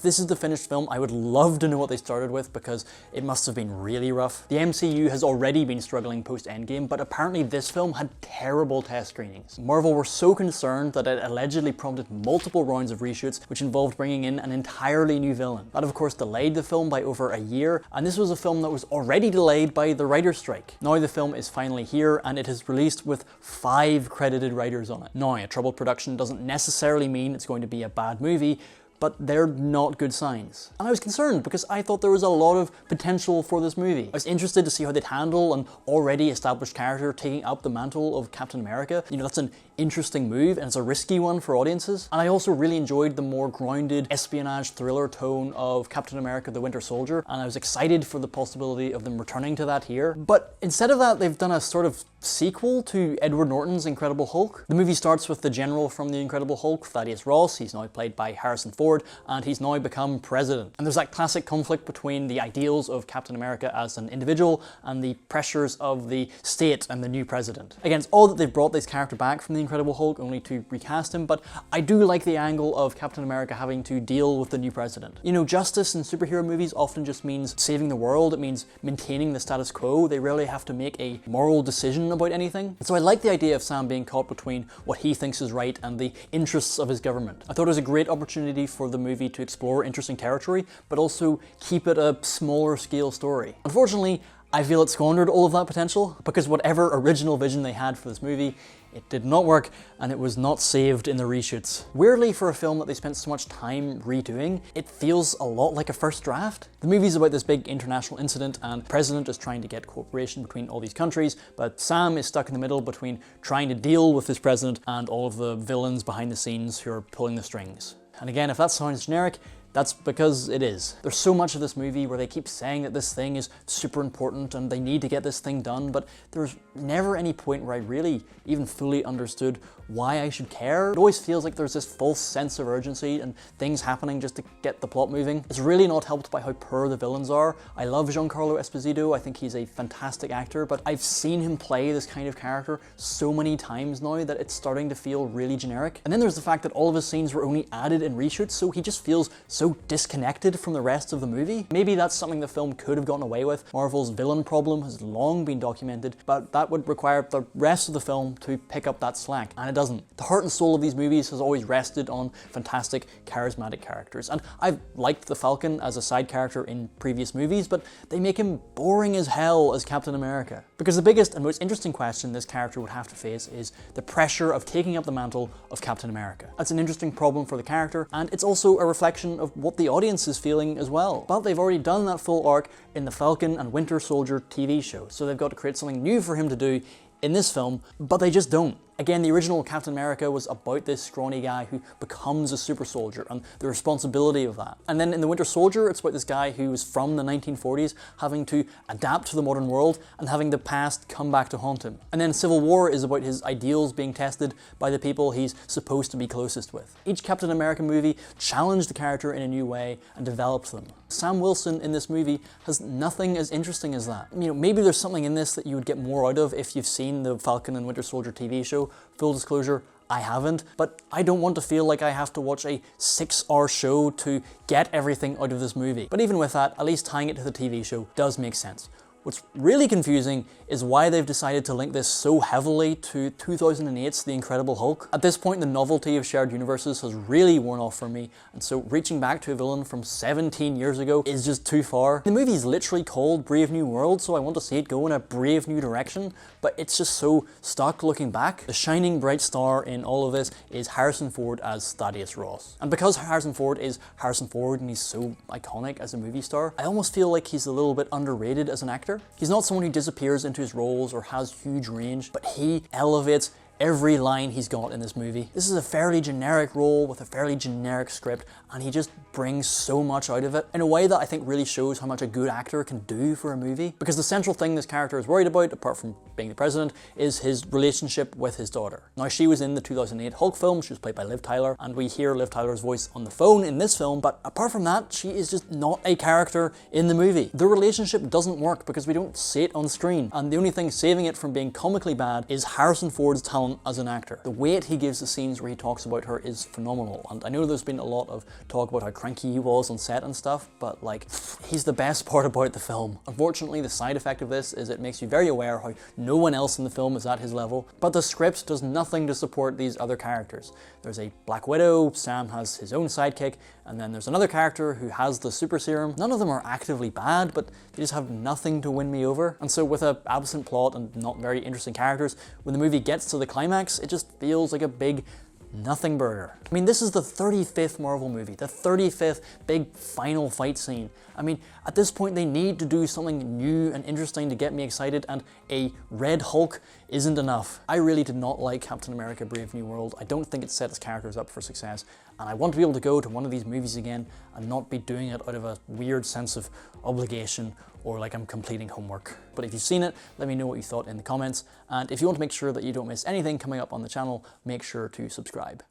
this is the finished film, I would love to know what they started with, because it must have been really rough. The MCU has already been struggling post-Endgame, but apparently this film had terrible test screenings. Marvel were so concerned that it allegedly prompted multiple rounds of reshoots, which involved bringing in an entirely new villain. That of course delayed the film by over a year, and this was a film that was already delayed by the writer's strike. Now the film is finally here, and it is released with 5 credited writers on it. Now, a troubled production doesn't necessarily mean it's going to be a bad movie, but they're not good signs. And I was concerned because I thought there was a lot of potential for this movie. I was interested to see how they'd handle an already established character taking up the mantle of Captain America. You know, that's an interesting move, and it's a risky one for audiences. And I also really enjoyed the more grounded espionage thriller tone of Captain America the Winter Soldier, and I was excited for the possibility of them returning to that here. But instead of that, they've done a sort of sequel to Edward Norton's Incredible Hulk. The movie starts with the general from the Incredible Hulk, Thaddeus Ross. He's now played by Harrison Ford, and he's now become president. And there's that classic conflict between the ideals of Captain America as an individual and the pressures of the state and the new president. Again, it's all that they've brought this character back from the Incredible Hulk only to recast him, but I do like the angle of Captain America having to deal with the new president. You know, justice in superhero movies often just means saving the world. It means maintaining the status quo. They rarely have to make a moral decision about anything. And so I like the idea of Sam being caught between what he thinks is right and the interests of his government. I thought it was a great opportunity for the movie to explore interesting territory, but also keep it a smaller scale story. Unfortunately, I feel it squandered all of that potential, because whatever original vision they had for this movie, it did not work, and it was not saved in the reshoots. Weirdly, for a film that they spent so much time redoing, it feels a lot like a first draft. The movie's about this big international incident, and the president is trying to get cooperation between all these countries, but Sam is stuck in the middle between trying to deal with this president and all of the villains behind the scenes who are pulling the strings. And again, if that sounds generic, that's because it is. There's so much of this movie where they keep saying that this thing is super important and they need to get this thing done, but there's never any point where I really even fully understood why I should care. It always feels like there's this false sense of urgency and things happening just to get the plot moving. It's really not helped by how poor the villains are. I love Giancarlo Esposito. I think he's a fantastic actor, but I've seen him play this kind of character so many times now that it's starting to feel really generic. And then there's the fact that all of his scenes were only added in reshoots, so he just feels so disconnected from the rest of the movie. Maybe that's something the film could have gotten away with. Marvel's villain problem has long been documented, but that would require the rest of the film to pick up that slack, and it doesn't. The heart and soul of these movies has always rested on fantastic, charismatic characters, and I've liked the Falcon as a side character in previous movies, but they make him boring as hell as Captain America. Because the biggest and most interesting question this character would have to face is the pressure of taking up the mantle of Captain America. That's an interesting problem for the character, and it's also a reflection of what the audience is feeling as well. But they've already done that full arc in the Falcon and Winter Soldier TV show, so they've got to create something new for him to do in this film, but they just don't. Again, the original Captain America was about this scrawny guy who becomes a super soldier and the responsibility of that. And then in the Winter Soldier, it's about this guy who was from the 1940s having to adapt to the modern world and having the past come back to haunt him. And then Civil War is about his ideals being tested by the people he's supposed to be closest with. Each Captain America movie challenged the character in a new way and developed them. Sam Wilson in this movie has nothing as interesting as that. You know, maybe there's something in this that you would get more out of if you've seen the Falcon and Winter Soldier TV show. Full disclosure, I haven't, but I don't want to feel like I have to watch a 6-hour show to get everything out of this movie. But even with that, at least tying it to the TV show does make sense. What's really confusing is why they've decided to link this so heavily to 2008's The Incredible Hulk. At this point, the novelty of shared universes has really worn off for me, and so reaching back to a villain from 17 years ago is just too far. The movie is literally called Brave New World, so I want to see it go in a brave new direction, but it's just so stuck looking back. The shining bright star in all of this is Harrison Ford as Thaddeus Ross. And because Harrison Ford is Harrison Ford and he's so iconic as a movie star, I almost feel like he's a little bit underrated as an actor. He's not someone who disappears into his roles or has huge range, but he elevates every line he's got in this movie. This is a fairly generic role with a fairly generic script, and he just brings so much out of it in a way that I think really shows how much a good actor can do for a movie. Because the central thing this character is worried about, apart from being the president, is his relationship with his daughter. Now, she was in the 2008 Hulk film, she was played by Liv Tyler, and we hear Liv Tyler's voice on the phone in this film, but apart from that, she is just not a character in the movie. The relationship doesn't work because we don't see it on screen, and the only thing saving it from being comically bad is Harrison Ford's talent as an actor. The weight he gives the scenes where he talks about her is phenomenal, and I know there's been a lot of talk about how cranky he was on set and stuff, but like, he's the best part about the film. Unfortunately, the side effect of this is it makes you very aware how no one else in the film is at his level, but the script does nothing to support these other characters. There's a Black Widow, Sam has his own sidekick, and then there's another character who has the super serum. None of them are actively bad, but they just have nothing to win me over. And so with an absent plot and not very interesting characters, when the movie gets to the climax, it just feels like a big nothing burger. I mean, this is the 35th Marvel movie, the 35th big final fight scene. I mean, at this point they need to do something new and interesting to get me excited, and a Red Hulk isn't enough. I really did not like Captain America Brave New World. I don't think it set its characters up for success, and I want to be able to go to one of these movies again and not be doing it out of a weird sense of obligation or like I'm completing homework. But if you've seen it, let me know what you thought in the comments, and if you want to make sure that you don't miss anything coming up on the channel, make sure to subscribe.